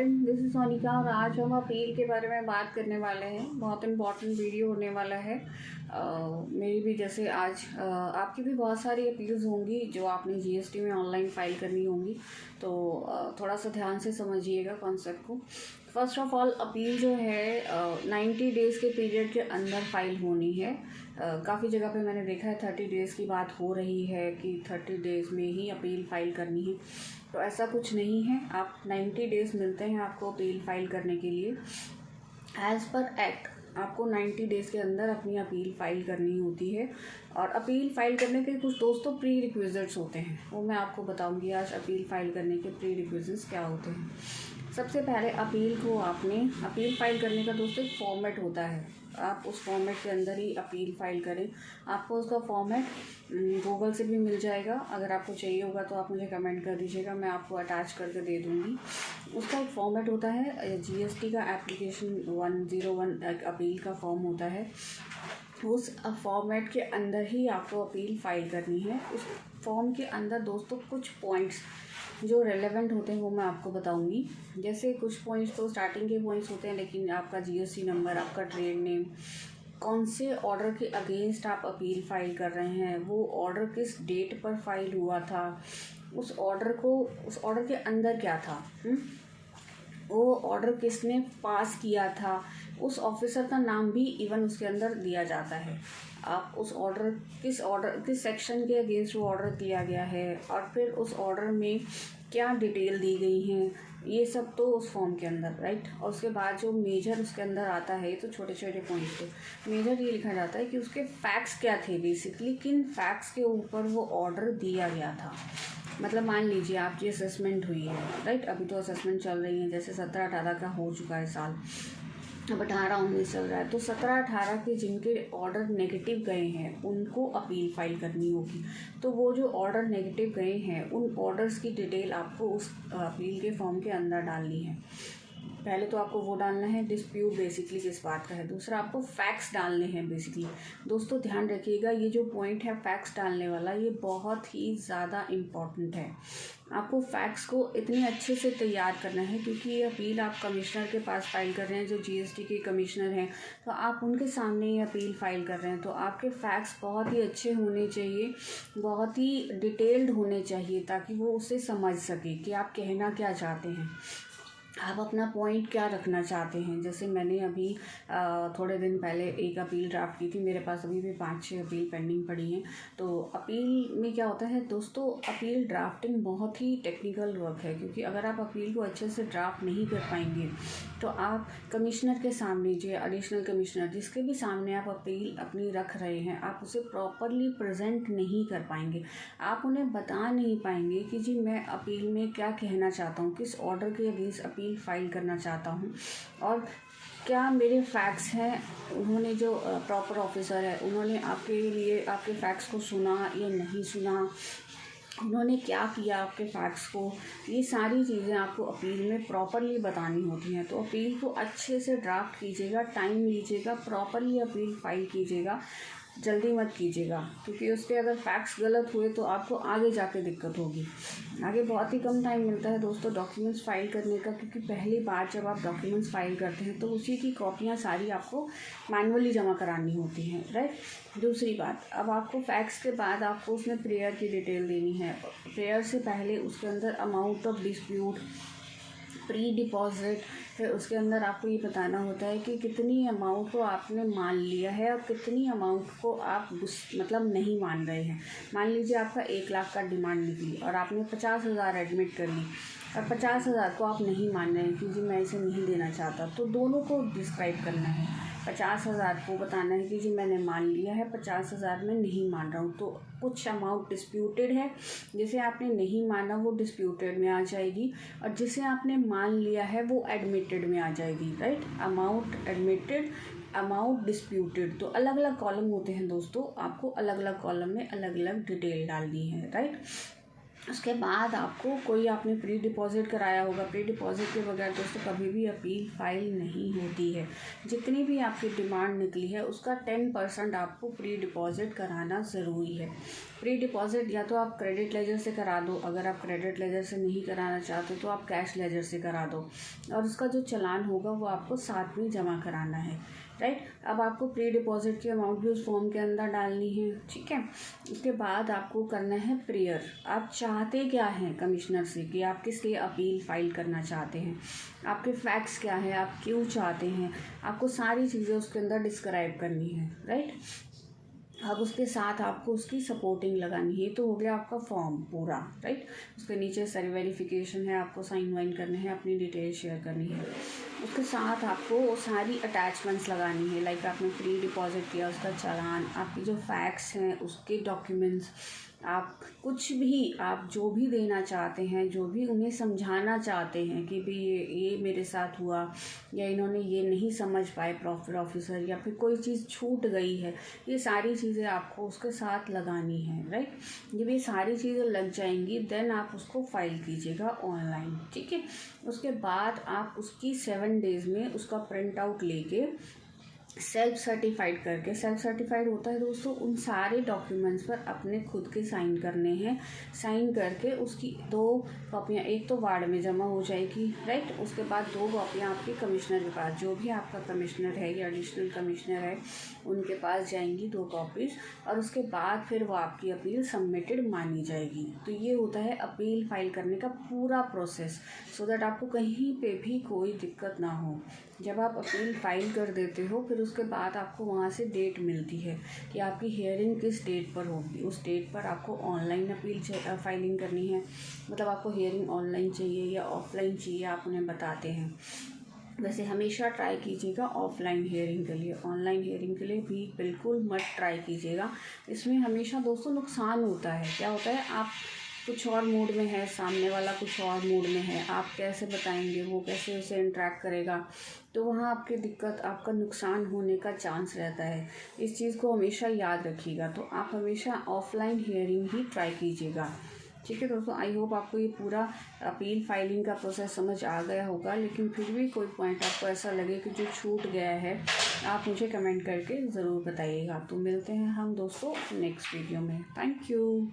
Student, this is Sonika और आज हम अपील के बारे में बात करने वाले हैं। बहुत इम्पॉर्टेंट वीडियो होने वाला है। मेरी भी जैसे आज आपकी भी बहुत सारी अपील्स होंगी जो आपने जीएसटी में ऑनलाइन फ़ाइल करनी होंगी, तो थोड़ा सा ध्यान से समझिएगा कॉन्सेप्ट को। फर्स्ट ऑफ ऑल, अपील जो है 90 डेज़ के पीरियड के अंदर फ़ाइल होनी है। काफ़ी जगह पे मैंने देखा है 30 डेज़ की बात हो रही है कि 30 डेज़ में ही अपील फ़ाइल करनी है, तो ऐसा कुछ नहीं है। आप 90 डेज़ मिलते हैं आपको अपील फ़ाइल करने के लिए। एज़ पर एक्ट आपको 90 डेज़ के अंदर अपनी अपील फ़ाइल करनी होती है। और अपील फ़ाइल करने के कुछ दोस्तों प्री रिक्विजिट्स होते हैं, वो मैं आपको बताऊंगी आज अपील फ़ाइल करने के प्री रिक्विजिट्स क्या होते हैं। सबसे पहले अपील को अपील फ़ाइल करने का दोस्तों एक फॉर्मेट होता है। आप उस फॉर्मेट के अंदर ही अपील फ़ाइल करें। आपको उसका फॉर्मेट गूगल से भी मिल जाएगा। अगर आपको चाहिए होगा तो आप मुझे कमेंट कर दीजिएगा, मैं आपको अटैच करके दे दूँगी। उसका एक फॉर्मेट होता है, जीएसटी का एप्लीकेशन 101 एक अपील का फॉर्म होता है। उस फॉर्मेट के अंदर ही आपको अपील फ़ाइल करनी है। उस फॉर्म के अंदर दोस्तों कुछ पॉइंट्स जो रेलेवेंट होते हैं वो मैं आपको बताऊंगी। जैसे कुछ पॉइंट्स तो स्टार्टिंग के पॉइंट्स होते हैं, लेकिन आपका जीएसटी नंबर, आपका ट्रेड नेम, कौन से ऑर्डर के अगेंस्ट आप अपील फ़ाइल कर रहे हैं, वो ऑर्डर किस डेट पर फाइल हुआ था, उस ऑर्डर के अंदर क्या था, वो ऑर्डर किसने पास किया था, उस ऑफिसर का नाम भी इवन उसके अंदर दिया जाता है। आप उस किस सेक्शन के अगेंस्ट वो ऑर्डर दिया गया है, और फिर उस ऑर्डर में क्या डिटेल दी गई हैं, ये सब तो उस फॉर्म के अंदर, राइट। और उसके बाद जो मेजर उसके अंदर आता है, तो छोटे छोटे पॉइंट पे मेजर ये लिखा जाता है कि उसके फैक्ट्स क्या थे, बेसिकली किन फैक्ट्स के ऊपर वो ऑर्डर दिया गया था। मतलब मान लीजिए आपकी असेसमेंट हुई है, राइट। अभी तो असेसमेंट चल रही है, जैसे 17-18 का हो चुका है साल, अब 18-19 चल रहा है। तो 17-18 के जिनके ऑर्डर नेगेटिव गए हैं उनको अपील फ़ाइल करनी होगी। तो वो जो ऑर्डर नेगेटिव गए हैं उन ऑर्डर्स की डिटेल आपको उस अपील के फॉर्म के अंदर डालनी है। पहले तो आपको वो डालना है डिस्प्यूट बेसिकली किस बात का है। दूसरा, आपको फैक्ट्स डालने हैं बेसिकली। दोस्तों ध्यान रखिएगा, ये जो पॉइंट है फैक्ट्स डालने वाला, ये बहुत ही ज़्यादा इम्पॉर्टेंट है। आपको फैक्ट्स को इतने अच्छे से तैयार करना है, क्योंकि ये अपील आप कमिश्नर के पास फाइल कर रहे हैं, जो जीएसटी के कमिश्नर हैं, तो आप उनके सामने ये अपील फाइल कर रहे हैं। तो आपके फैक्ट्स बहुत ही अच्छे होने चाहिए, बहुत ही डिटेल्ड होने चाहिए, ताकि वो उसे समझ सके कि आप कहना क्या चाहते हैं, आप अपना पॉइंट क्या रखना चाहते हैं। जैसे मैंने अभी थोड़े दिन पहले एक अपील ड्राफ्ट की थी, मेरे पास अभी भी 5-6 अपील पेंडिंग पड़ी हैं। तो अपील में क्या होता है दोस्तों, अपील ड्राफ्टिंग बहुत ही टेक्निकल वर्क है, क्योंकि अगर आप अपील को अच्छे से ड्राफ्ट नहीं कर पाएंगे तो आप कमिश्नर के सामने, जो एडिशनल कमिश्नर जिसके भी सामने आप अपील अपनी रख रहे हैं, आप उसे प्रॉपरली प्रेजेंट नहीं कर पाएंगे। आप उन्हें बता नहीं पाएंगे कि जी मैं अपील में क्या कहना चाहता हूँ, किस ऑर्डर के अगेंस्ट अपील फाइल करना चाहता हूँ, और क्या मेरे फैक्ट्स हैं। उन्होंने जो प्रॉपर ऑफिसर है, उन्होंने आपके लिए आपके फैक्ट्स को सुना या नहीं सुना, उन्होंने क्या किया आपके फैक्ट्स को, ये सारी चीज़ें आपको अपील में प्रॉपरली बतानी होती हैं। तो अपील को अच्छे से ड्राफ्ट कीजिएगा, टाइम लीजिएगा, प्रॉपरली अपील फाइल कीजिएगा, जल्दी मत कीजिएगा, क्योंकि उस पर अगर फैक्ट्स गलत हुए तो आपको आगे जाके दिक्कत होगी। आगे बहुत ही कम टाइम मिलता है दोस्तों डॉक्यूमेंट्स फाइल करने का, क्योंकि पहली बार जब आप डॉक्यूमेंट्स फाइल करते हैं तो उसी की कॉपियाँ सारी आपको मैनुअली जमा करानी होती हैं, राइट। दूसरी बात, अब आपको फैक्ट्स के बाद आपको उसमें प्रेयर की डिटेल देनी है। प्रेयर से पहले उसके अंदर amount of dispute, pre deposit, फिर उसके अंदर आपको ये बताना होता है कि कितनी अमाउंट को आपने मान लिया है और कितनी अमाउंट को आप मतलब नहीं मान रहे हैं। मान लीजिए आपका 1 लाख का डिमांड निकली और आपने 50,000 एडमिट कर ली, और 50,000 को आप नहीं मान रहे हैं कि जी मैं इसे नहीं देना चाहता, तो दोनों को डिस्क्राइब करना है। 50,000 को बताना है कि जी मैंने मान लिया है, 50,000 में नहीं मान रहा हूँ। तो कुछ अमाउंट डिस्प्यूटेड है, जिसे आपने नहीं माना वो डिस्प्यूटेड में आ जाएगी, और जिसे आपने मान लिया है वो एडमिटेड में आ जाएगी, right. Amount admitted, amount disputed, तो अलग अलग कॉलम होते हैं दोस्तों, आपको अलग अलग कॉलम में अलग अलग डिटेल डालनी है, राइट। उसके बाद आपको कोई आपने प्री डिपॉज़िट कराया होगा, प्री डिपॉज़िट के बगैर दोस्तों कभी भी अपील फ़ाइल नहीं होती है। जितनी भी आपकी डिमांड निकली है उसका 10% आपको प्री डिपॉज़िट कराना ज़रूरी है। प्री डिपॉज़िट या तो आप क्रेडिट लेजर से करा दो, अगर आप क्रेडिट लेजर से नहीं कराना चाहते तो आप कैश लेजर से करा दो, और उसका जो चालान होगा वो आपको साथ में जमा कराना है, राइट। अब आपको प्री डिपॉज़िट की अमाउंट भी उस फॉर्म के अंदर डालनी है, ठीक है। उसके बाद आपको करना है प्रेयर। आप चाहते क्या हैं कमिश्नर से कि आप किस लिए अपील फ़ाइल करना चाहते हैं, आपके फैक्ट्स क्या है, आप क्यों चाहते हैं, आपको सारी चीज़ें उसके अंदर डिस्क्राइब करनी है, राइट। अब उसके साथ आपको उसकी सपोर्टिंग लगानी है। तो हो गया आपका फॉर्म पूरा, राइट। उसके नीचे सारी वेरिफिकेशन है, आपको साइन वाइन करने हैं, अपनी डिटेल शेयर करनी है। उसके साथ आपको सारी अटैचमेंट्स लगानी है, लाइक आपने प्री डिपॉज़िट किया उसका चालान, आपकी जो फैक्ट्स हैं उसके डॉक्यूमेंट्स, आप कुछ भी, आप जो भी देना चाहते हैं, जो भी उन्हें समझाना चाहते हैं कि भी ये मेरे साथ हुआ, या इन्होंने ये नहीं समझ पाए प्रॉफिट ऑफिसर, या फिर कोई चीज़ छूट गई है, ये सारी चीज़ें आपको उसके साथ लगानी है, राइट। जब ये सारी चीज़ें लग जाएंगी देन आप उसको फाइल कीजिएगा ऑनलाइन, ठीक है। उसके बाद आप उसकी 7 डेज़ में उसका प्रिंट आउट लेके सेल्फ सर्टिफाइड करके, सेल्फ सर्टिफाइड होता है दोस्तों उन सारे डॉक्यूमेंट्स पर अपने खुद के साइन करने हैं। साइन करके उसकी 2 कॉपियाँ, एक तो वार्ड में जमा हो जाएगी, राइट। उसके बाद 2 कॉपियाँ आपके कमिश्नर के पास, जो भी आपका कमिश्नर है या एडिशनल कमिश्नर है उनके पास जाएंगी 2 कॉपीज़, और उसके बाद फिर वो आपकी अपील सबमिटेड मानी जाएगी। तो ये होता है अपील फाइल करने का पूरा प्रोसेस, सो दैट आपको कहीं पे भी कोई दिक्कत ना हो। जब आप अपील फाइल कर देते हो फिर उसके बाद आपको वहाँ से डेट मिलती है कि आपकी हियरिंग किस डेट पर होगी। उस डेट पर आपको ऑनलाइन अपील फाइलिंग करनी है, मतलब आपको हियरिंग ऑनलाइन चाहिए या ऑफलाइन चाहिए, आप उन्हें बताते हैं। वैसे हमेशा ट्राई कीजिएगा ऑफलाइन हियरिंग के लिए, ऑनलाइन हियरिंग के लिए भी बिल्कुल मत ट्राई कीजिएगा। इसमें हमेशा दोस्तों नुकसान होता है। क्या होता है, आप कुछ और मूड में है, सामने वाला कुछ और मूड में है, आप कैसे बताएंगे, वो कैसे उसे इंटरेक्ट करेगा, तो वहाँ आपकी दिक्कत, आपका नुकसान होने का चांस रहता है। इस चीज़ को हमेशा याद रखिएगा। तो आप हमेशा ऑफलाइन हियरिंग ही ट्राई कीजिएगा, ठीक है दोस्तों। आई होप आपको ये पूरा अपील फाइलिंग का प्रोसेस समझ आ गया होगा, लेकिन फिर भी कोई पॉइंट आपको ऐसा लगे कि जो छूट गया है आप मुझे कमेंट करके ज़रूर बताइएगा। तो मिलते हैं हम दोस्तों नेक्स्ट वीडियो में। Thank you.